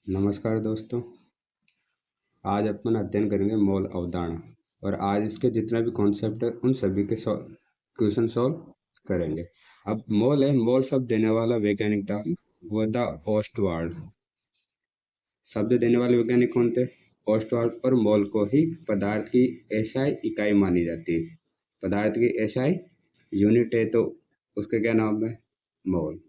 नमस्कार दोस्तों। आज अपन अध्ययन करेंगे मोल अवधारणा और आज इसके जितने भी कॉन्सेप्ट है उन सभी के क्वेश्चन सॉल्व करेंगे। अब मोल है, मोल शब्द देने वाला वैज्ञानिक था वो था ओस्टवाल्ड। शब्द देने वाले वैज्ञानिक कौन थे? ओस्टवाल्ड। और मोल को ही पदार्थ की एसआई इकाई मानी जाती है। पदार्थ की एसआई यूनिट है तो उसका क्या नाम है? मोल।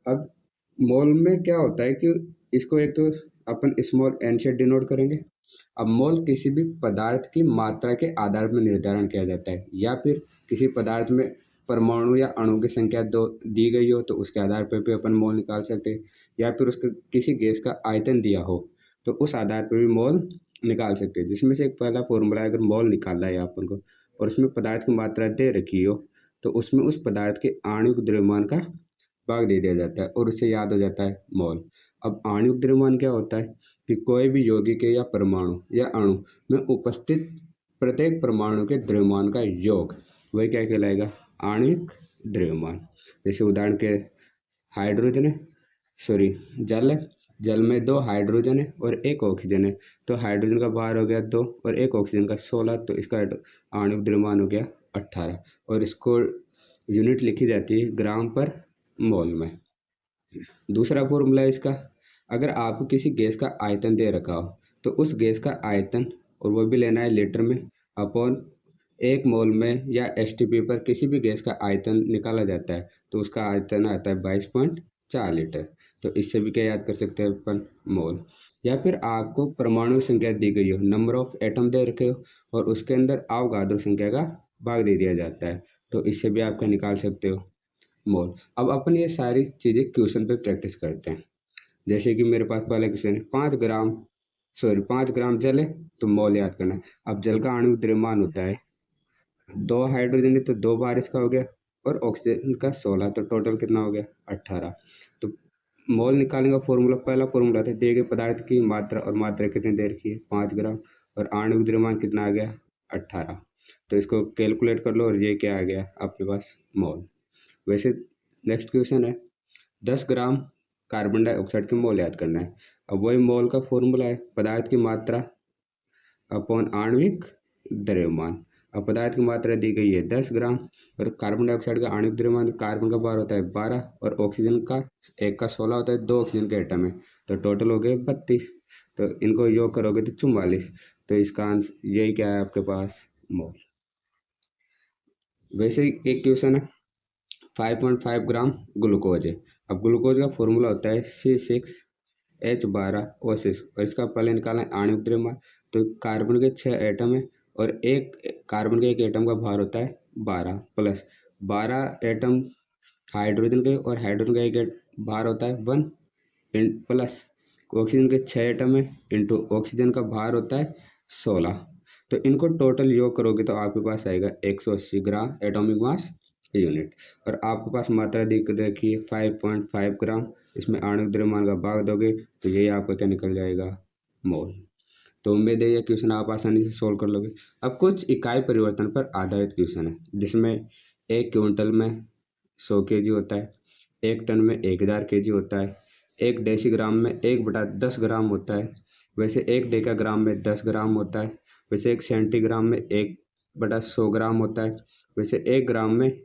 अब मोल में क्या होता है कि इसको एक तो अपन स्मॉल एन से डिनोट करेंगे। अब मोल किसी भी पदार्थ की मात्रा के आधार पर निर्धारण किया जाता है, या फिर किसी पदार्थ में परमाणु या अणु की संख्या दो दी गई हो तो उसके आधार पर भी अपन मोल निकाल सकते हैं, या फिर उसके किसी गैस का आयतन दिया हो तो उस आधार पर भी मोल निकाल सकते हैं। जिसमें से एक पहला फॉर्मूला है, अगर मोल निकालना है अपन को और उसमें पदार्थ की मात्रा दे रखी हो तो उसमें उस पदार्थ के आणविक द्रव्यमान का भाग दे दिया जाता है और उससे याद हो जाता है मोल। अब आणविक द्रव्यमान क्या होता है कि कोई भी यौगिक या परमाणु या अणु में उपस्थित प्रत्येक परमाणु के द्रव्यमान का योग, वही क्या कहलाएगा? आणविक द्रव्यमान। जैसे उदाहरण के हाइड्रोजन है, सॉरी जल है, जल में दो हाइड्रोजन है और एक ऑक्सीजन है, तो हाइड्रोजन का भार हो गया 2 और एक ऑक्सीजन का 16, तो इसका आणविक द्रव्यमान हो गया 18। और इसको यूनिट लिखी जाती है ग्राम पर मोल में। दूसरा फॉर्मूला है इसका, अगर आपको किसी गैस का आयतन दे रखा हो तो उस गैस का आयतन, और वो भी लेना है लीटर में, अपॉन 1 मोल में या एसटीपी पर किसी भी गैस का आयतन निकाला जाता है तो उसका आयतन आता है 22.4 लीटर। तो इससे भी क्या याद कर सकते हैं अपन? मोल। या फिर आपको परमाणु संख्या दी गई हो, नंबर ऑफ एटम दे रखे हो और उसके अंदर अवगाद्रो संख्या का भाग दे दिया जाता है तो इससे भी आप क्या निकाल सकते हो? मोल। अब अपन ये सारी चीज़ें क्वेश्चन पे प्रैक्टिस करते हैं। जैसे कि मेरे पास पहला क्वेश्चन है, 5 ग्राम जल है तो मोल याद करना है। अब जल का आणविक द्रव्यमान होता है 2 हाइड्रोजन है तो 2 बार इसका हो गया और ऑक्सीजन का 16, तो टोटल कितना हो गया? 18। तो मोल निकालने का फॉर्मूला, पहला फॉर्मूला था दिए गए पदार्थ की मात्रा, और मात्रा कितनी दे रखी है? 5 ग्राम, और आणविक द्रव्यमान कितना आ गया? 18। तो इसको कैलकुलेट कर लो और ये क्या आ गया आपके पास? मोल। वैसे नेक्स्ट क्वेश्चन है, 10 ग्राम कार्बन डाइऑक्साइड के मोल याद करना है। अब वही मोल का फॉर्मूला है पदार्थ की मात्रा अपॉन आणविक द्रव्यमान। अब पदार्थ की मात्रा दी गई है 10 ग्राम और कार्बन डाइऑक्साइड का आणविक द्रव्यमान, कार्बन का भार होता है 12 और ऑक्सीजन का एक का 16 होता है, 2 ऑक्सीजन के एटम है तो टोटल हो गए 32। तो इनको योग करोगे तो 44। तो इसका आंसर यही क्या है आपके पास? मोल। वैसे ही एक क्वेश्चन है, 5.5 ग्राम ग्लूकोज है। अब ग्लूकोज का फॉर्मूला होता है C6H12O6 और इसका पहले निकालना है आणविक द्रव्यमान। तो कार्बन के 6 एटम है और एक कार्बन के एक एटम का भार होता है 12 प्लस 12 एटम हाइड्रोजन के, और हाइड्रोजन का एक भार होता है 1 प्लस ऑक्सीजन के 6 एटम है इंटू ऑक्सीजन का भार होता है 16। तो इनको टोटल योग करोगे तो आपके पास आएगा 180 ग्राम एटॉमिक मास यूनिट। और आपके पास मात्रा दिख रखी है 5.5 ग्राम, इसमें आणविक द्रव्यमान का भाग दोगे तो यही आपका क्या निकल जाएगा? मोल। तो उम्मीद है ये क्वेश्चन आप आसानी से सोल्व कर लोगे। अब कुछ इकाई परिवर्तन पर आधारित क्वेश्चन है, जिसमें 1 क्विंटल में 100 kg होता है, 1 टन में 1000 kg होता है, 1 डेसीग्राम में 1/10 ग्राम होता है, वैसे 1 डेकाग्राम में 10 ग्राम होता है, वैसे 1 सेंटीग्राम में 1/100 ग्राम होता है, वैसे 1 ग्राम में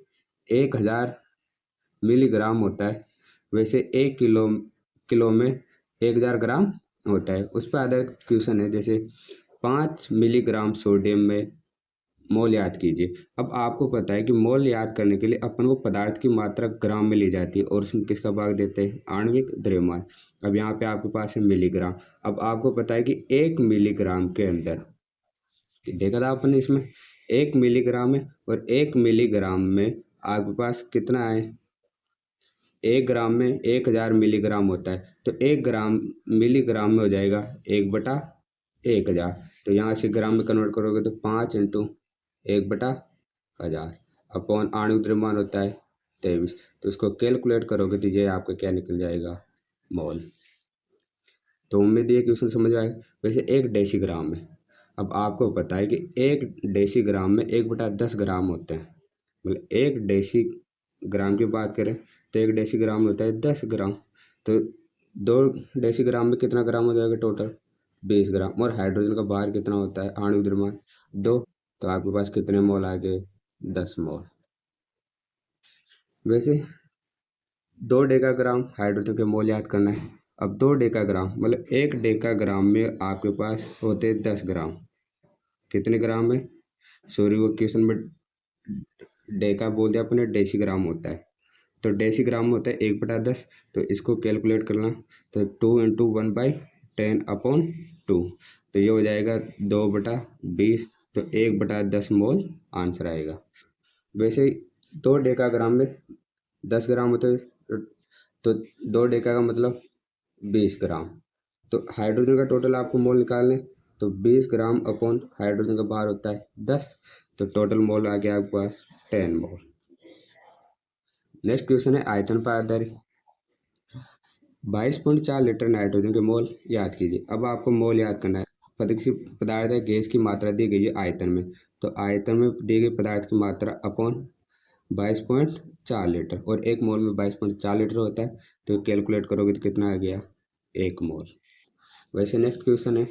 1000 मिलीग्राम होता है, वैसे 1 किलो किलो में 1000 ग्राम होता है। उस पर आधारित क्वेश्चन है, जैसे 5 मिलीग्राम सोडियम में मोल याद कीजिए। अब आपको पता है कि मोल याद करने के लिए अपन को पदार्थ की मात्रा ग्राम में ली जाती है और उसमें किसका भाग देते हैं? आणविक द्रव्यमान। अब यहाँ पे आपके पास है मिलीग्राम। अब आपको पता है कि 1 मिलीग्राम के अंदर, देखा था आपने इसमें 1 मिलीग्राम है और 1 मिलीग्राम में आपके पास कितना है? 1 ग्राम में 1000 मिलीग्राम होता है, तो 1 ग्राम मिलीग्राम में हो जाएगा 1/1000। तो यहाँ से ग्राम में कन्वर्ट करोगे तो 5 इंटू 1/1000 अपॉन आणविक द्रव्यमान होता है 23। तो इसको कैलकुलेट करोगे तो ये आपका क्या निकल जाएगा? मोल। तो उम्मीद है क्वेश्चन समझ आएगा। वैसे 1 डेसीग्राम है। अब आपको पता है कि 1 डेसीग्राम में 1/10 ग्राम होते हैं, मतलब 1 डेसीग्राम की बात करें तो 1 डेसीग्राम होता है 10 ग्राम। तो 2 डेसीग्राम में कितना ग्राम हो जाएगा टोटल? 20 ग्राम। और हाइड्रोजन का भार कितना होता है आणविक द्रव्यमान? 2। तो आपके पास कितने मोल आ गए? 10 मोल। वैसे 2 डेकाग्राम हाइड्रोजन के मोल याद करना है। अब 2 डेकाग्राम मतलब 1 डेकाग्राम में आपके पास होते हैं 10 ग्राम। कितने ग्राम है? सॉरी, वो क्वेश्चन में डेका बोल दिया अपने, डेसीग्राम होता है। तो डेसीग्राम होता है 1/10। तो इसको कैलकुलेट करना, तो 2 × 1/10/2। तो ये हो जाएगा 2/20। तो 1/10 मोल आंसर आएगा। वैसे 2 डेकाग्राम में 10 ग्राम होते हैं, तो 2 डेका का मतलब 20 ग्राम। तो हाइड्रोजन का टोटल आपको मोल निकालने, तो 20 ग्राम अपॉन हाइड्रोजन का भार होता है 10। तो टोटल मोल आ गया आपके पास 10 मोल। नेक्स्ट क्वेश्चन है आयतन पर आधारित। 22.4 लीटर नाइट्रोजन के मोल याद कीजिए। अब आपको मोल याद करना है। पदार्थ है, गैस की मात्रा दी गई है आयतन में। तो आयतन में दी गई पदार्थ की मात्रा अपॉन 22.4 लीटर, और 1 मोल में 22.4 लीटर होता है। तो कैलकुलेट करोगे तो कितना आ गया? 1 मोल। वैसे नेक्स्ट क्वेश्चन है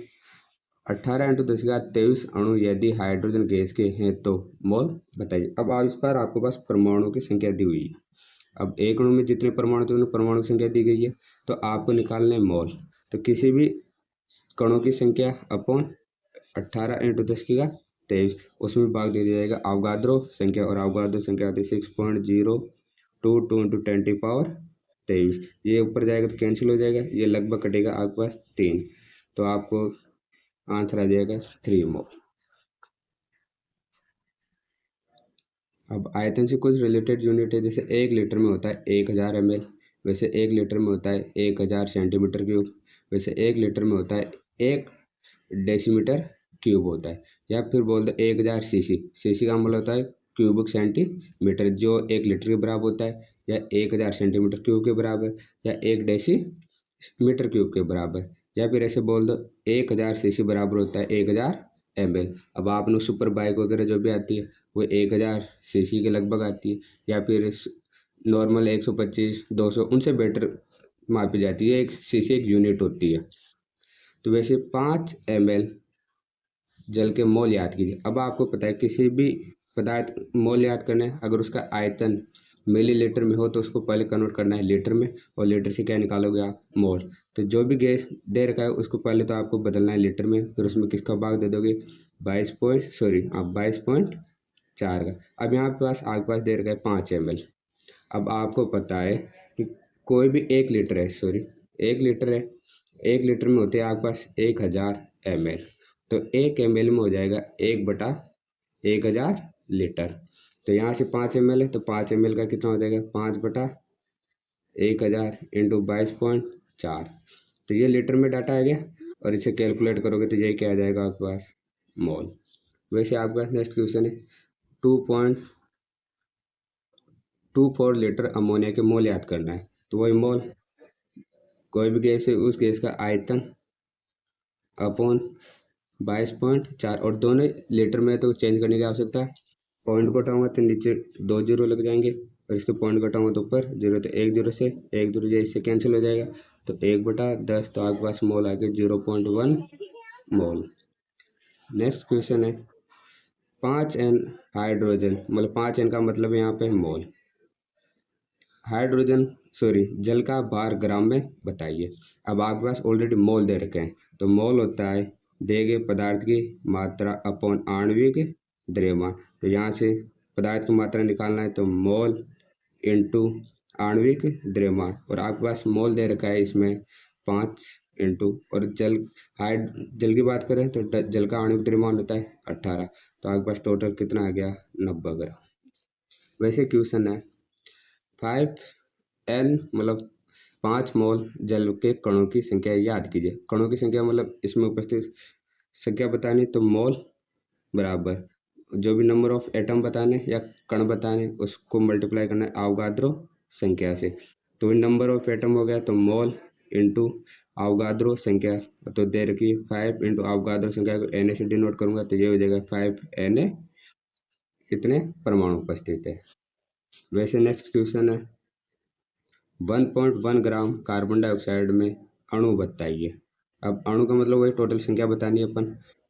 18 × 10⁻23 अणु यदि हाइड्रोजन गैस के हैं तो मोल बताइए। अब इस पर आपके पास परमाणुओं की संख्या दी हुई है। अब एक अणु में जितने परमाणु थे उन्हें परमाणु की संख्या दी गई है, तो आपको निकालना है मोल। तो किसी भी कणों की संख्या अपॉन 18 × 10⁻23, उसमें भाग दे दिया जाएगा अवगाद्रो संख्या, और अवगाद्रो संख्या आती है 6.022 × 10⁻23। ये ऊपर जाएगा तो कैंसिल हो जाएगा, ये लगभग कटेगा आपके पास 3। तो आपको आंसर आ जाएगा 3 मोल। अब आयतन से कुछ रिलेटेड यूनिट है, जैसे 1 लीटर में होता है 1000 ml। वैसे 1 लीटर में होता है 1000 सेंटीमीटर क्यूब। वैसे 1 लीटर में होता है 1 डेसीमीटर क्यूब होता है। या फिर बोल दो 1000 सीसी। सीसी का मतलब होता है क्यूबिक सेंटीमीटर, जो 1 लीटर के बराबर होता है, या 1000 सेंटीमीटर क्यूब के बराबर, या 1 डेसीमीटर क्यूब के बराबर। या फिर ऐसे बोल दो 1000 सीसी बराबर होता है 1000 ml। अब आपने सुपर बाइक वगैरह जो भी आती है वो 1000 सीसी के लगभग आती है, या फिर नॉर्मल 125 200 उनसे बेटर मापी जाती है। एक सीसी एक यूनिट होती है। तो वैसे 5 ml जल के मोल याद कीजिए। अब आपको पता है किसी भी पदार्थ मोल याद करना है, अगर उसका आयतन मिलीलीटर में हो तो उसको पहले कन्वर्ट करना है लीटर में, और लीटर से क्या निकालोगे आप? मोल। तो जो भी गैस दे रखा है उसको पहले तो आपको बदलना है लीटर में, फिर उसमें किसका भाग दे दोगे? 22.4 का। अब यहाँ पे पास आपके पास दे रखा है 5 ml। अब आपको पता है कि कोई भी 1 लीटर है, सॉरी 1 लीटर है, 1 लीटर में होते हैं आपके पास 1000 ml। तो 1 ml में हो जाएगा 1/1000 लीटर। तो यहाँ से 5 ml है, तो 5 ml का कितना हो जाएगा? 5/1000 इंटू 22.4। तो ये लीटर में डाटा आ गया, और इसे कैलकुलेट करोगे तो ये क्या आ जाएगा आपके पास? मोल। वैसे आपके पास नेक्स्ट क्वेश्चन है 2.24 लीटर अमोनिया के मोल याद करना है। तो वही मोल, कोई भी गैस है उस गैस का आयतन अपॉन 22.4, और दोनों लीटर में तो चेंज करने की आवश्यकता है। पॉइंट को हटाऊंगा तो नीचे 2 जीरो लग जाएंगे, और इसके पॉइंट को हटाऊंगा तो ऊपर जीरो, तो 1 जीरो से 1 जीरो इससे कैंसिल हो जाएगा। तो 1/10, तो आपके पास मोल आ गया 0.1 मोल। नेक्स्ट क्वेश्चन है 5n हाइड्रोजन, मतलब 5n का मतलब यहाँ पे मोल। हाइड्रोजन सॉरी जल का भार ग्राम में बताइए। अब आपके पास ऑलरेडी मोल दे रखे हैं, तो मोल होता है दिए गए पदार्थ की मात्रा अपॉन आणविक द्रव्यमान। तो यहाँ से पदार्थ की मात्रा निकालना है, तो मोल इंटू आणविक द्रव्यमान, और आपके पास मोल दे रखा है इसमें 5 इंटू, और जल की बात करें तो जल का आणविक द्रव्यमान होता है 18। तो आपके पास टोटल कितना आ गया? 90 ग्राम। वैसे क्वेश्चन है 5n मतलब 5 मोल जल के कणों की संख्या याद कीजिए। कणों की संख्या मतलब इसमें उपस्थित संख्या बतानी, तो मोल बराबर जो भी नंबर ऑफ एटम बताने या कण बताने उसको मल्टीप्लाई करना है अवगाद्रो संख्या से। तो नंबर ऑफ एटम हो गया, तो मोल इंटू अवगाद्रो संख्या, तो दे रखी 5 इंटू अवगाद्रो संख्या को Na से डिनोट करूंगा, तो ये हो जाएगा 5Na कितने परमाणु उपस्थित है। वैसे नेक्स्ट क्वेश्चन है 1.1 ग्राम कार्बन डाइऑक्साइड में अणु बताइए। अब अणु का मतलब वही टोटल संख्या बतानी है अपन।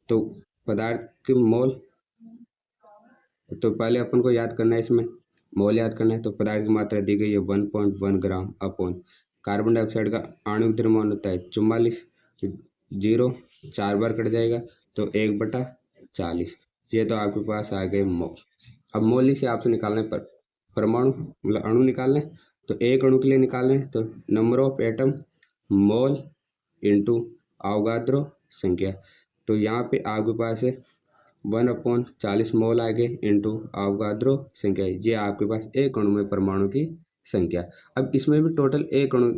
तो पदार्थ के मोल, तो पहले अपन को याद करना है, इसमें मोल याद करना है। तो पदार्थ की मात्रा दी गई है 1.1 ग्राम अपॉन कार्बन डाइऑक्साइड का आणविक द्रव्यमान होता है 44। तो 0 4 बार कट जाएगा तो 1/40। ये तो आपके पास आ गए मोल। अब मोल से आपसे निकालना है परमाणु, मतलब अणु निकालना है। तो एक अणु के लिए निकालना है तो number of atom mole into Avogadro संख्या। तो यहाँ पे आपके पास है 1/40 मोल आ गए इंटू अवोगाद्रो संख्या। ये आपके पास एक अणु में परमाणु की संख्या। अब इसमें भी टोटल एक अणु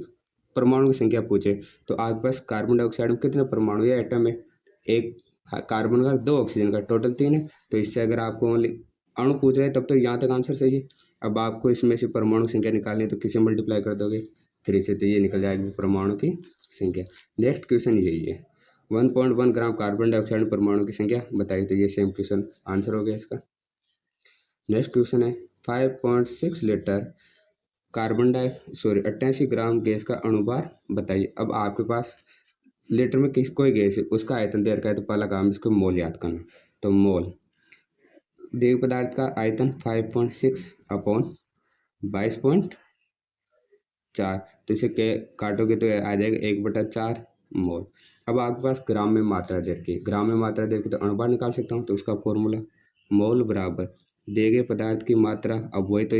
परमाणु की संख्या पूछे तो आपके पास कार्बन डाइऑक्साइड में कितने परमाणु या एटम है? एक कार्बन का, 2 ऑक्सीजन का, टोटल 3 है। तो इससे अगर आपको ओनली अणु पूछ रहे हैं तब तो यहाँ तक आंसर सही है। अब आपको इसमें से परमाणु संख्या निकालनी है तो किसे मल्टीप्लाई कर दोगे? 3 से, तो ये निकल जाएगी परमाणु की संख्या। नेक्स्ट क्वेश्चन यही है, 1.1 ग्राम कार्बन डाइऑक्साइड परमाणु की संख्या बताइए। तो ये सेम क्वेश्चन आंसर हो गया इसका। नेक्स्ट क्वेश्चन है 5.6 लीटर 88 ग्राम गैस का अणुभार बताइए। अब आपके पास लीटर में कोई गैस है, उसका आयतन दे रखा है। तो पहला काम इसको मोल याद करना। तो मोल देव पदार्थ का आयतन 5.6 अपॉन 22.4। तो इसे काटोगे तो आ जाएगा 1/4 मोल। अब आपके पास ग्राम में मात्रा दे रखी है, ग्राम में मात्रा दे रखी तो अणुभार निकाल सकता हूँ। तो उसका फॉर्मूला मोल बराबर दिए गए पदार्थ की मात्रा, अब वही तो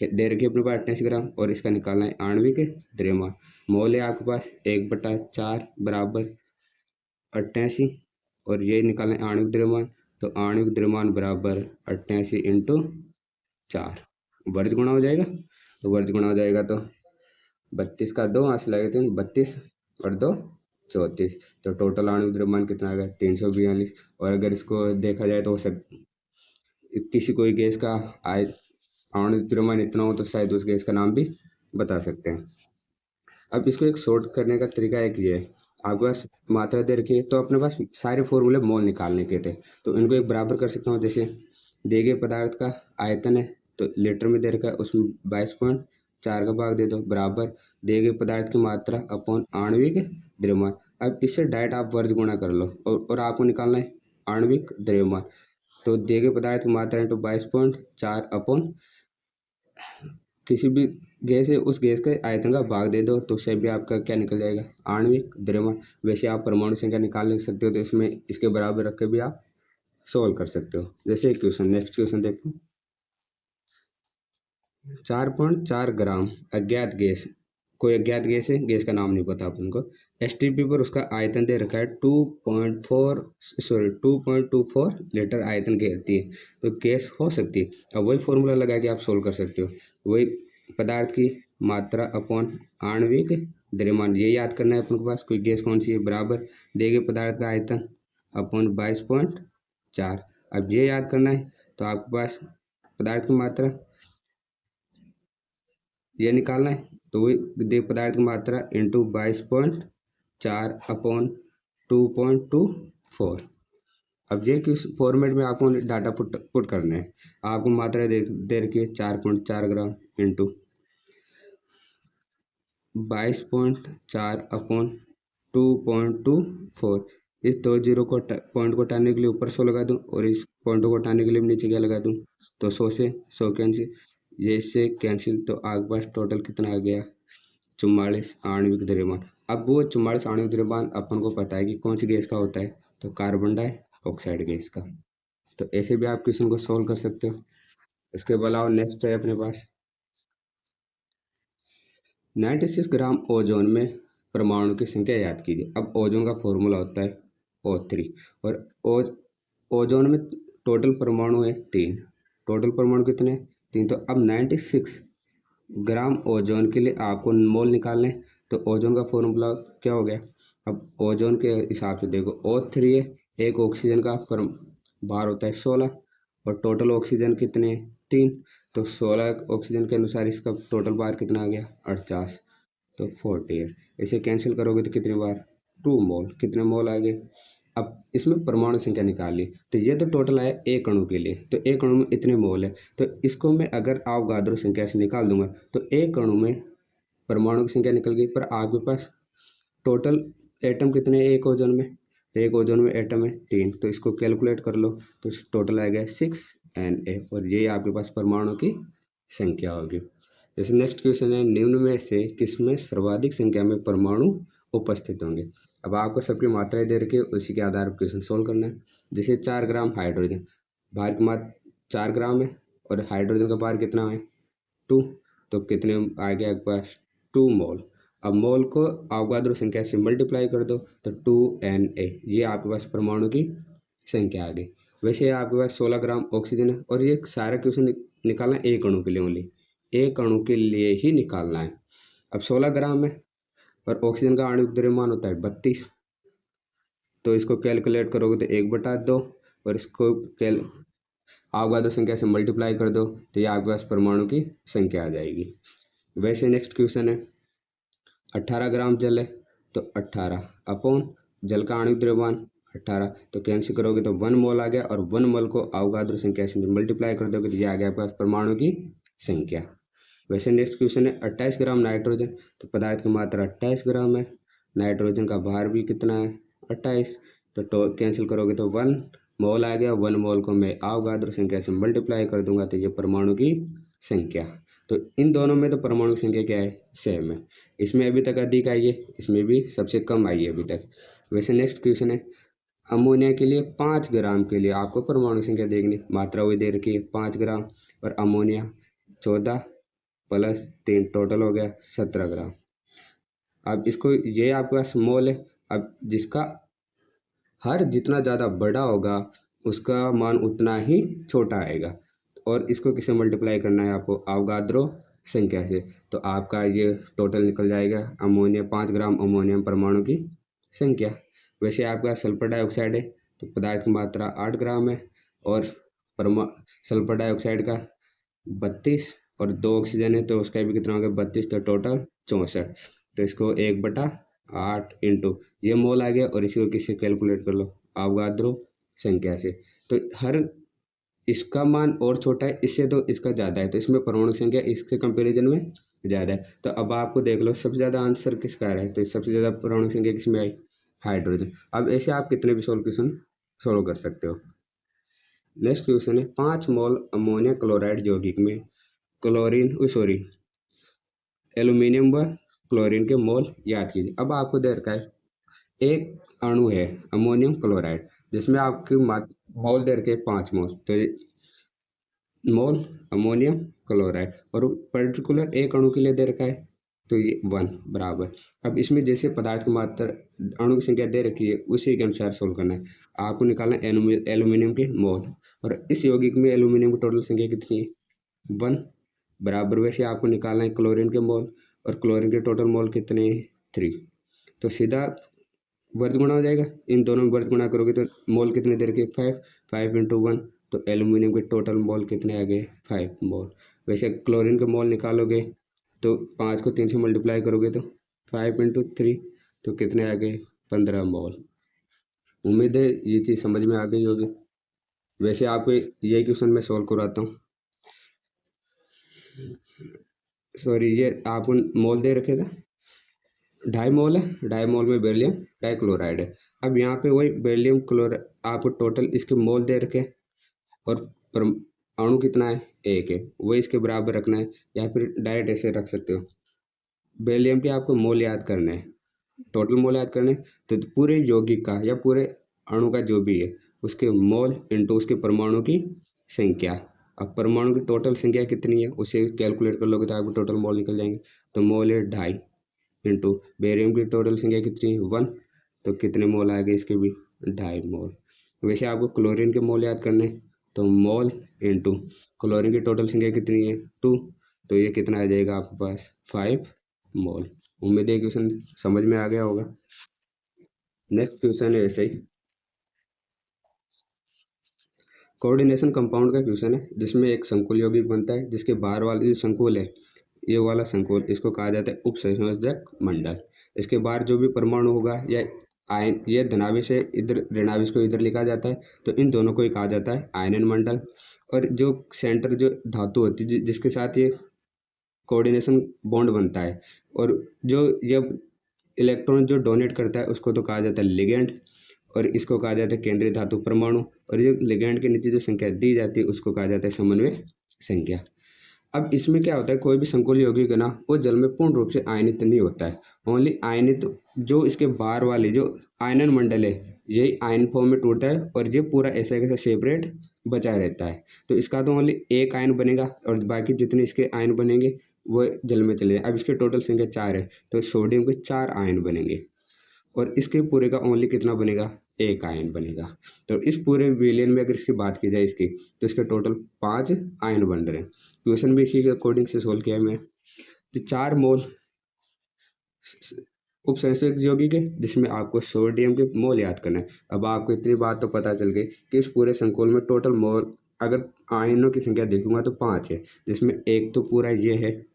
दे रखी है अपने पास 88 ग्राम, और इसका निकालना है आणविक द्रव्यमान। मोल है आपके पास 1/4 बराबर 88, और ये निकालना है आणविक द्रव्यमान। तो आणविक द्रव्यमान बराबर 88 इंटू 4, वर्ज गुणा हो जाएगा। तो वर्ज गुणा हो जाएगा तो 32 का 2 हाथ लगे 3, 32 और 2 34। तो टोटल आणविक द्रव्यमान कितना आ गया? 342। और अगर इसको देखा जाए तो किसी कोई गैस का आणविक द्रव्यमान इतना हो तो शायद उस गैस का नाम भी बता सकते हैं। अब इसको एक शॉर्ट करने का तरीका एक ये है, आपके पास मात्रा दे रखी है तो अपने पास सारे फॉर्मूले मोल निकालने के थे, तो इनको एक बराबर कर सकता हूँ। जैसे दिए गए पदार्थ का आयतन है तो लीटर में दे रखा है, उसमें 22.4 का भाग दे दो बराबर दिए गए पदार्थ की मात्रा अपॉन आणविक द्रव्यमान। अब इससे डायरेक्ट आप वर्ज गुणा कर लो और आपको निकालना है आणविक द्रव्यमान। तो दिए गए पदार्थ की मात्रा इंटू 22.4 अपॉन किसी भी गैस है उस गैस के आयतन का भाग दे दो, तो उससे भी आपका क्या निकल जाएगा? आणविक द्रव्यमान। वैसे आप परमाणु संख्या निकाल सकते हो तो इसमें इसके बराबर रख के भी आप सोल्व कर सकते हो। जैसे एक क्वेश्चन, नेक्स्ट क्वेश्चन देखो, 4.4 ग्राम अज्ञात गैस, कोई अज्ञात गैस है, गैस का नाम नहीं पता अपन को, STP पर उसका आयतन दे रखा है 2.24 लीटर आयतन घेरती है, तो गैस हो सकती है। अब वही फॉर्मूला लगा के आप सोल्व कर सकते हो, वही पदार्थ की मात्रा अपॉन आणविक द्रव्यमान, ये याद करना है अपन के पास कोई गैस कौन सी है, बराबर दिए गए पदार्थ का आयतन अपॉन 22.4। अब ये याद करना है तो आपके पास पदार्थ की मात्रा ये निकालना है, तो वही दिए पदार्थ की मात्रा इंटू 22.4 अपॉन 2.24। अब ये किस फॉर्मेट में आपको डाटा पुट करना है। आपको मात्रा दे रखी है 4.4 ग्राम इंटू 22.4 अपॉन 2.24। इस 2 जीरो को पॉइंट को हटाने के लिए ऊपर 100 लगा दूं और इस पॉइंट को हटाने के लिए नीचे क्या लगा दूं, तो 100 से 100 कैंसिल, ये इससे कैंसिल, तो आपके पास टोटल कितना आ गया? 44 आणविक द्रव्यमान। अब वो 44 आणविक द्रव्यमान अपन को पता है कि कौन सी गैस का होता है, तो कार्बन डाइऑक्साइड गैस का। तो ऐसे भी आप क्वेश्चन को सोल्व कर सकते हो। इसके अलावा नेक्स्ट है अपने पास 96 ग्राम ओजोन में परमाणु की संख्या याद कीजिए। अब ओजोन का फॉर्मूला होता है O3, और ओजोन में टोटल परमाणु है 3। टोटल परमाणु कितने हैं? 3। तो अब 96 ग्राम ओजोन के लिए आपको मोल निकालने, तो ओजोन का फॉर्मूला क्या हो गया? अब ओजोन के हिसाब से देखो, O3 है, एक ऑक्सीजन का भार होता है 16, और टोटल ऑक्सीजन कितने हैं? 3। तो 16 ऑक्सीजन के अनुसार इसका टोटल भार कितना आ गया? 48, तो 48। इसे कैंसिल करोगे तो कितने बार? 2 मोल। कितने मोल आ गए? अब इसमें परमाणु संख्या निकाल ली, तो ये तो टोटल आया एक अणु के लिए, तो एक अणु में इतने मोल है, तो इसको मैं अगर अवगाद्रो संख्या से निकाल दूंगा तो एक अणु में परमाणु की संख्या निकल गई। पर आपके पास टोटल एटम कितने हैं एक ओजोन में? तो एक ओजोन में एटम है 3, तो इसको कैलकुलेट कर लो तो टोटल आ गया 6Na, और ये आपके पास परमाणु की संख्या होगी। जैसे नेक्स्ट क्वेश्चन है, निम्न में से किसमें सर्वाधिक संख्या में परमाणु उपस्थित होंगे? अब आपको सबकी मात्राएं दे रखी है, उसी के आधार पर क्वेश्चन सोल्व करना है। जैसे 4 ग्राम हाइड्रोजन, भार की मात्रा 4 ग्राम है और हाइड्रोजन का भार कितना है 2, तो कितने आ गया आपके पास 2 मोल। अब मोल को अवगाद्रो संख्या से मल्टीप्लाई कर दो तो 2Na, ये आपके पास परमाणु की संख्या आ गई। वैसे आपके पास 16 ग्राम ऑक्सीजन है और ये सारा क्वेश्चन निकालना है एक अणु के लिए, ओनली एक अणु के लिए ही निकालना है। अब 16 ग्राम है और ऑक्सीजन का आणविक द्रव्यमान होता है 32, तो इसको कैलकुलेट करोगे तो 1/2 और इसको अवगाद्रो संख्या से मल्टीप्लाई कर दो तो ये आपके पास परमाणु की संख्या आ जाएगी। वैसे नेक्स्ट क्वेश्चन है, 18 ग्राम जल है तो 18 अपॉन जल का आणविक द्रव्यमान 18, तो कैंसिल करोगे तो 1 मोल आ गया और 1 मोल को अवगाद्रो संख्या से मल्टीप्लाई कर दोगे तो ये आ गया आपके पास परमाणु की संख्या। वैसे नेक्स्ट क्वेश्चन है, 28 ग्राम नाइट्रोजन, तो पदार्थ की मात्रा 28 ग्राम है, नाइट्रोजन का भार भी कितना है 28, तो कैंसिल करोगे तो 1 मोल आ गया, 1 मोल को मैं अवगाद्रो संख्या से मल्टीप्लाई कर दूंगा तो ये परमाणु की संख्या। तो इन दोनों में तो परमाणु संख्या क्या है सेम है, इसमें अभी तक अधिक आई है, इसमें भी सबसे कम आई है अभी तक। वैसे नेक्स्ट क्वेश्चन है, अमोनिया के लिए 5 ग्राम के लिए आपको परमाणु संख्या देखनी, मात्रा वही दे रखी है 5 ग्राम और अमोनिया 14 + 3 टोटल हो गया 17 ग्राम। अब इसको ये आपके पास मोल है, अब जिसका हर जितना ज़्यादा बड़ा होगा उसका मान उतना ही छोटा आएगा, और इसको किससे मल्टीप्लाई करना है आपको अवगाद्रो संख्या से, तो आपका ये टोटल निकल जाएगा अमोनिया 5 ग्राम अमोनियम परमाणु की संख्या। वैसे आपका सल्फर डाइऑक्साइड है तो पदार्थ की मात्रा 8 ग्राम है और सल्फर डाइऑक्साइड का 32 और 2 ऑक्सीजन है तो उसका भी कितना हो गया 32, तो टोटल 64, तो इसको 1/8 इंटू ये मोल आ गया और इसको किससे कैलकुलेट कर लो अवगाद्रो संख्या से। तो हर इसका मान और छोटा है इससे तो इसका ज़्यादा है, तो इसमें परमाणु संख्या इसके कंपैरिजन में ज़्यादा है। तो अब आपको देख लो सबसे ज़्यादा आंसर किसका आ रहा है, तो सबसे ज़्यादा परमाणु संख्या किसमें आई हाइड्रोजन। अब ऐसे आप कितने भी क्वेश्चन सोल्व कर सकते हो। नेक्स्ट क्वेश्चन है, 5 मोल अमोनिया क्लोराइड यौगिक में एल्यूमिनियम व क्लोरीन के मोल याद कीजिए। अब आपको दे रखा है एक अणु है अमोनियम क्लोराइड जिसमें आपकी मोल दे रखे 5 मोल, तो मोल अमोनियम क्लोराइड और पर्टिकुलर एक अणु के लिए दे रखा है तो ये 1 बराबर। अब इसमें जैसे पदार्थ की मात्रा अणु की संख्या दे रखी है उसी के अनुसार सोल्व करना है। आपको निकालना है एल्यूमिनियम के मोल, और इस यौगिक में एल्यूमिनियम की टोटल संख्या कितनी है 1 बराबर। वैसे आपको निकालना है क्लोरीन के मोल, और क्लोरीन के टोटल मोल कितने 3, तो सीधा वर्ग गुणा हो जाएगा, इन दोनों में वर्ग गुणा करोगे तो मोल कितने दे रखे 5 × 1, तो एल्यूमिनियम के टोटल मोल कितने आ गए 5 मोल। वैसे क्लोरीन के मोल निकालोगे तो 5 को 3 से मल्टीप्लाई करोगे तो 5 × 3, तो कितने आ गए 15 मोल। उम्मीद है ये चीज़ समझ में आ गई होगी। वैसे आपको यही क्वेश्चन मैं सॉल्व करवाता हूँ। सॉरी, ये आपको मोल दे रखे थे 2.5 मोल है, 2.5 मोल में बेरिलियम डाइक्लोराइड है। अब यहाँ पे वही बेरिलियम क्लोराइड आपको टोटल इसके मोल दे रखे और अणु कितना है 1 है, वही इसके बराबर रखना है, या फिर डायरेक्ट ऐसे रख सकते हो। बेरिलियम के आपको मोल याद करना है, टोटल मोल याद करने, तो पूरे यौगिक का या पूरे अणु का जो भी है उसके मोल इंटू उसके परमाणु की संख्या। अब परमाणु की टोटल संख्या कितनी है उसे कैलकुलेट कर लोगे तो आपको टोटल मोल निकल जाएंगे, तो मोल है 2.5 इंटू बेरियम की टोटल संख्या कितनी है 1, तो कितने मोल आएंगे इसके भी 2.5 मोल। वैसे आपको क्लोरीन के मोल याद करने, तो मोल इंटू क्लोरीन की टोटल संख्या कितनी है 2, तो ये कितना आ जाएगा आपके पास 5 मोल। उम्मीद है क्वेश्चन समझ में आ गया होगा। नेक्स्ट क्वेश्चन है ऐसे ही कोऑर्डिनेशन कंपाउंड का क्वेश्चन है, जिसमें एक संकुल यौगिक बनता है जिसके बाहर वाला जो संकुल है ये वाला संकुल इसको कहा जाता है उपसंयोजक मंडल। इसके बाहर जो भी परमाणु होगा या आयन, ये धनावेश है इधर ऋणावेश को इधर लिखा जाता है, तो इन दोनों को ही कहा जाता है आयनन मंडल। और जो सेंटर जो धातु होती है जिसके साथ ये कोऑर्डिनेशन बॉन्ड बनता है। और जो जब इलेक्ट्रॉन जो डोनेट करता है उसको तो कहा जाता है लिगेंड, और इसको कहा जाता है केंद्रीय धातु परमाणु, और जो लिगेंड के नीचे जो संख्या दी जाती है उसको कहा जाता है समन्वय संख्या। अब इसमें क्या होता है, कोई भी संकुल यौगिक है ना वो जल में पूर्ण रूप से आयनित नहीं होता है। ओनली आयनित जो इसके बाहर वाले जो आयनन मंडल है यही आयन फॉर्म में टूटता है, और ये पूरा ऐसा कैसा सेपरेट बचा रहता है। तो इसका तो ओनली एक आयन बनेगा और बाकी जितने इसके आयन बनेंगे वो जल में चले जाए। अब इसके टोटल संख्या 4 है तो सोडियम के 4 आयन बनेंगे, और इसके पूरे का ओनली कितना बनेगा, एक आयन बनेगा। तो इस पूरे विलेन में अगर इसकी बात की जाए इसकी, तो इसके टोटल 5 आयन बन रहे हैं। क्वेश्चन भी इसी के अकॉर्डिंग से सोल्व किया है मैं। तो 4 मोल उपसंयोजक यौगिक है जिसमें आपको सोडियम के मोल याद करना है। अब आपको इतनी बात तो पता चल गई कि इस पूरे संकुल में टोटल मोल अगर आयनों की संख्या देखूंगा तो 5 है, जिसमें एक तो पूरा ये है,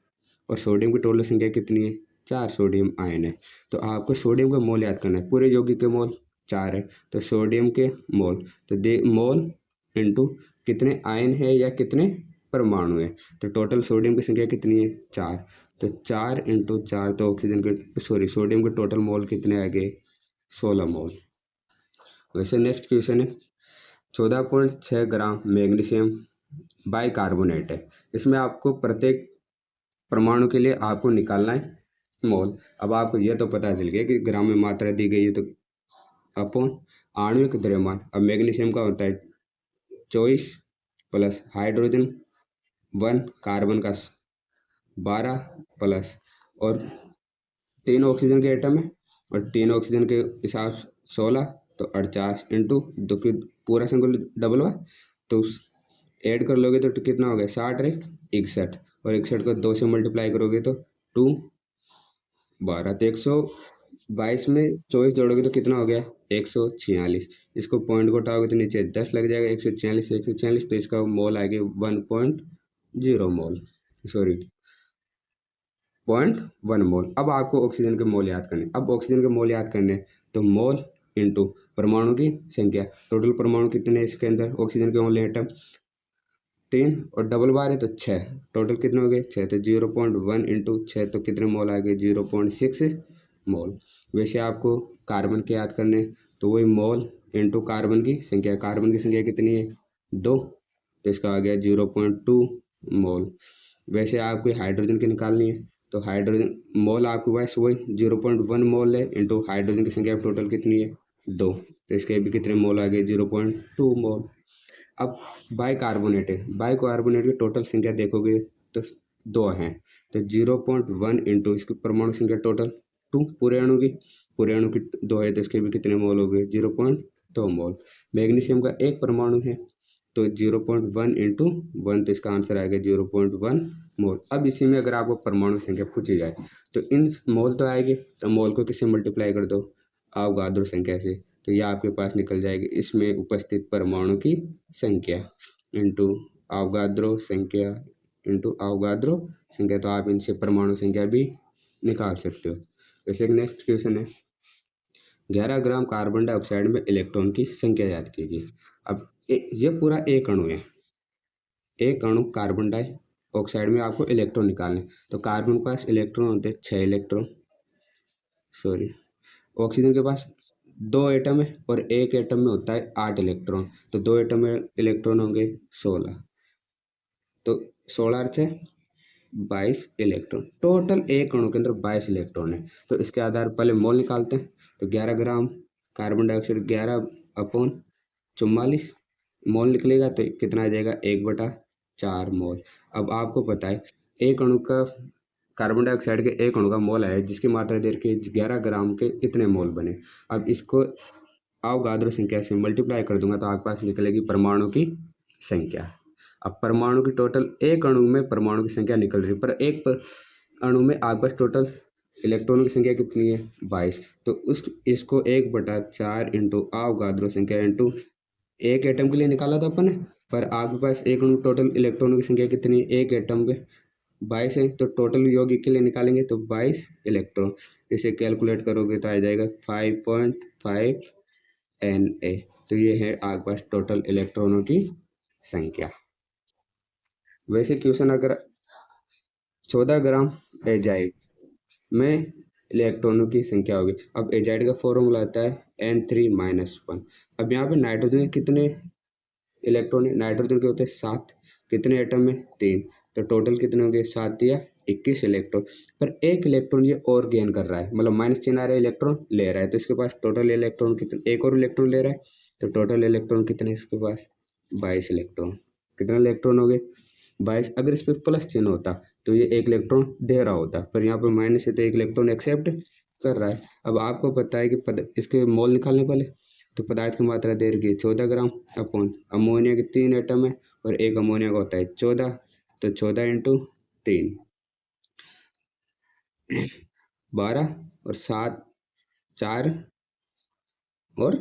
और सोडियम की टोटल संख्या कितनी है, 4 सोडियम आयन है। तो आपको सोडियम का मोल याद करना है। पूरे यौगिक के मोल 4 है तो सोडियम के मोल, तो दे मोल इंटू कितने आयन है या कितने परमाणु है। तो टोटल सोडियम की संख्या कितनी है, 4। तो 4 इंटू 4, तो ऑक्सीजन के सोडियम के टोटल मोल कितने आ गए, 16 मोल। वैसे नेक्स्ट क्वेश्चन है 14.6 ग्राम मैग्नीशियम बाइकार्बोनेट है। इसमें आपको प्रत्येक परमाणु के लिए आपको निकालना है मोल। अब आपको यह तो पता चल गया कि ग्राम में मात्रा दी गई है तो अपॉन आणविक द्रव्यमान। अब मैग्नीशियम का होता है 24 प्लस हाइड्रोजन 1, कार्बन का 12 प्लस, और 3 ऑक्सीजन के एटम है और 3 ऑक्सीजन के हिसाब 16, तो 48 इंटू दो की पूरा संकुल डबल हुआ, तो ऐड कर लोगे तो कितना हो गया, 60 रे 61, और 61 को 2 से मल्टीप्लाई करोगे तो 2 12, तो 122 में 24 जोड़ोगे तो कितना हो गया, 146। इसको पॉइंट को उठाओगे तो नीचे 10 लग जाएगा, 146 तो इसका मोल आएगा 1.0 मोल, सॉरी 0.1 मोल। अब आपको ऑक्सीजन के मोल याद करने। अब ऑक्सीजन के मोल याद करने तो मोल इंटू परमाणु की संख्या। टोटल परमाणु कितने इसके अंदर, ऑक्सीजन के ओनली एटम 3 और डबल बार है तो 6, टोटल कितने हो गए 6, तो 0.1 इंटू 6 तो कितने मोल आ गए 0.6 मोल। वैसे आपको कार्बन के याद करने तो वही मोल इंटू कार्बन की संख्या। कार्बन की संख्या कितनी है 2, तो इसका आ गया 0.2 मोल। वैसे आपको हाइड्रोजन की निकालनी है तो हाइड्रोजन मोल आपके पास वही 0.1 मोल है इंटू हाइड्रोजन की संख्या टोटल कितनी है 2, तो इसके भी कितने मोल आ गए 0.2 मोल। अब बाइकार्बोनेट है, बाइकार्बोनेट की टोटल संख्या देखोगे तो 2 हैं, तो 0.1 इंटू इसकी परमाणु संख्या टोटल 2 पूरे अणु की 2 है तो इसके भी कितने मोल हो गए 0.2 मोल। मैग्नीशियम का एक परमाणु है तो 0.1 इंटू 1, तो इसका आंसर आएगा 0.1 मोल। अब इसी में अगर आपको परमाणु संख्या पूछी जाए तो इन मोल तो आएगी, तो मोल को किससे मल्टीप्लाई कर दो, अवगाद्रो संख्या से, तो यह आपके पास निकल जाएगी इसमें उपस्थित परमाणु की संख्या इंटू अवगाद्रो संख्या इंटू अवगाद्रो संख्या। तो आप इनसे परमाणु संख्या भी निकाल सकते हो। जैसे नेक्स्ट क्वेश्चन है 11 ग्राम कार्बन डाइऑक्साइड में इलेक्ट्रॉन की संख्या याद कीजिए। अब ये पूरा एक अणु है, एक अणु कार्बन डाइऑक्साइड में आपको इलेक्ट्रॉन निकालने, तो कार्बन के पास इलेक्ट्रॉन होते हैं 6 इलेक्ट्रॉन, सॉरी ऑक्सीजन के पास 2 एटम है और एक एटम में होता है 8 इलेक्ट्रॉन, तो 2 एटम में इलेक्ट्रॉन होंगे 16, तो 16 और 6 22 इलेक्ट्रॉन। टोटल एक अणु के अंदर 22 इलेक्ट्रॉन है। तो इसके आधार पर पहले मोल निकालते हैं, तो 11 ग्राम कार्बन डाइऑक्साइड 11/44 मोल निकलेगा तो कितना आ जाएगा 1/4 मोल। अब आपको पता है एक अणु का कार्बन डाइऑक्साइड के एक अणु का मोल है जिसकी मात्रा दे के 11 ग्राम के कितने मोल बने। अब इसको अवगाद्रो संख्या से मल्टीप्लाई कर दूंगा तो आपके पास निकलेगी परमाणु की संख्या। अब परमाणु की टोटल एक अणु में परमाणु की संख्या निकल रही है, पर एक अणु में आपके पास टोटल इलेक्ट्रॉनों की संख्या कितनी है 22, तो उस इसको 1/4 इंटू अवगाद्रो संख्या इंटू एक एटम के लिए निकाला था अपन ने, पर आपके पास एक अणु टोटल इलेक्ट्रॉनों की संख्या कितनी है, एक एटम पे 22 है, तो टोटल यौगिक के लिए निकालेंगे तो 22 इलेक्ट्रॉन, इसे कैलकुलेट करोगे तो आ जाएगा 5.5 Na। तो ये है आपके पास टोटल इलेक्ट्रॉनों की संख्या। वैसे क्वेश्चन अगर 14 ग्राम एजाइड में इलेक्ट्रॉनों की संख्या होगी। अब एजाइड का फॉर्मूला आता है N3-1। अब यहाँ पे नाइट्रोजन के कितने इलेक्ट्रॉन है? नाइट्रोजन के होते हैं 7। कितने एटम में? 3। तो टोटल कितने होंगे? 7 या 21 इलेक्ट्रॉन। पर एक इलेक्ट्रॉन ये और गेन कर रहा है, मतलब माइनस चिन्ह आ रहा है, इलेक्ट्रॉन ले रहा है, तो इसके पास टोटल इलेक्ट्रॉन कितने? एक और इलेक्ट्रॉन ले रहा है, तो टोटल इलेक्ट्रॉन कितने इसके पास? 22 इलेक्ट्रॉन। कितने इलेक्ट्रॉन हो गए? 22। अगर इस पर प्लस चिन्ह होता तो ये एक इलेक्ट्रॉन दे रहा होता, पर यहाँ पर माइनस है तो एक इलेक्ट्रॉन एक्सेप्ट कर रहा है। अब आपको पता है कि इसके मोल निकालने पहले, तो पदार्थ की मात्रा दे रखी है 14 ग्राम अपॉन अमोनिया के 3 एटम है और एक अमोनिया का होता है 14, तो 14 इंटू 3 12 और 7 4 और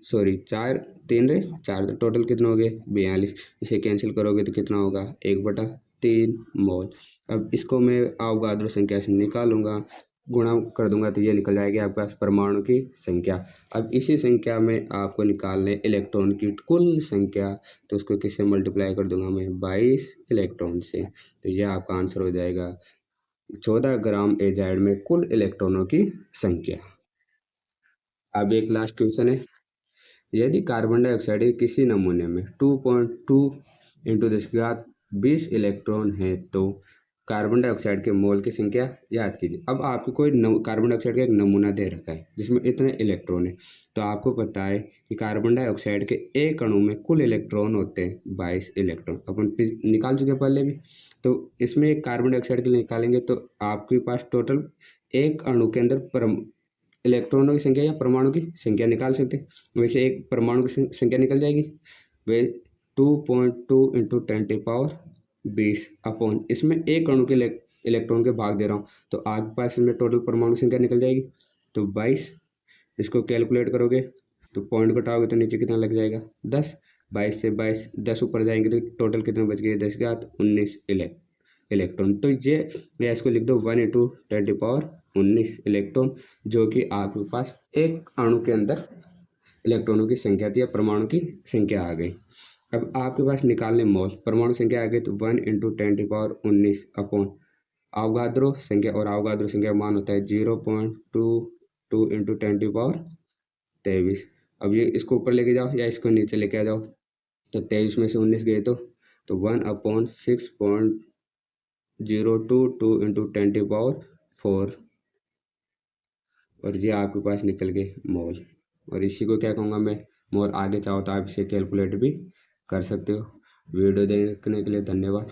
सॉरी 4 3 रे 4, तो टोटल कितना हो गया? 42। इसे कैंसिल करोगे तो कितना होगा? 1/3 मोल। अब इसको मैं अवगाद्रो संख्या से निकालूंगा, गुणा कर दूंगा तो ये निकल जाएगी आपके पास परमाणु की संख्या। अब इसी संख्या में आपको निकालने इलेक्ट्रॉन की कुल संख्या, तो उसको किससे मल्टीप्लाई कर दूंगा मैं? 22 इलेक्ट्रॉन से। तो यह आपका आंसर हो जाएगा 14 ग्राम एजाइड में कुल इलेक्ट्रॉनों की संख्या। अब एक लास्ट क्वेश्चन है, यदि कार्बन डाइऑक्साइड के किसी नमूने में 2.2 इंटू 10⁻20 इलेक्ट्रॉन है तो कार्बन डाइऑक्साइड के मोल की संख्या याद कीजिए। अब आपको कोई कार्बन डाइऑक्साइड का एक नमूना दे रखा है जिसमें इतने इलेक्ट्रॉन है, तो आपको पता है कि कार्बन डाइऑक्साइड के एक अणु में कुल इलेक्ट्रॉन होते हैं 22 इलेक्ट्रॉन, अपन निकाल चुके पहले भी। तो इसमें एक कार्बन डाइऑक्साइड के लिए निकालेंगे तो आपके पास टोटल एक अणु के अंदर इलेक्ट्रॉनों की संख्या या परमाणु की संख्या निकाल सकते हैं। वैसे एक परमाणु की संख्या निकल जाएगी, वे 2.2 इंटू 10⁻20 अपॉन इसमें एक अणु के इलेक्ट्रॉन के भाग दे रहा हूँ, तो आपके पास इसमें टोटल परमाणु संख्या निकल जाएगी तो 22। इसको कैलकुलेट करोगे तो पॉइंट घटाओगे तो नीचे कितना लग जाएगा? 10। 22 से 22 10 ऊपर जाएंगे तो टोटल कितना बच गए? 10⁻19 इलेक्ट्रॉन। तो ये या इसको लिख दो 1 इंटू 10⁻19 इलेक्ट्रॉन, जो कि आपके पास एक अणु के अंदर इलेक्ट्रॉनों की संख्या थी या परमाणु की संख्या आ गई। अब आपके पास निकालने मोल परमाणु संख्या आ गई, तो 1 इंटू 10⁻19 अपॉन अवगाद्रो संख्या, और अवगाद्रो संख्या का मान होता है 0.22 इंटू 10⁻23। अब ये इसको ऊपर लेके जाओ या इसको नीचे लेके आ जाओ, तो 23 में से 19 गए तो 1/6.022 इंटू 10⁻4, और ये आपके पास निकल गए मोल। और इसी को क्या कहूँगा मैं, मोल। आगे चाहो तो आप इसे कैलकुलेट भी कर सकते हो। वीडियो देखने के लिए धन्यवाद।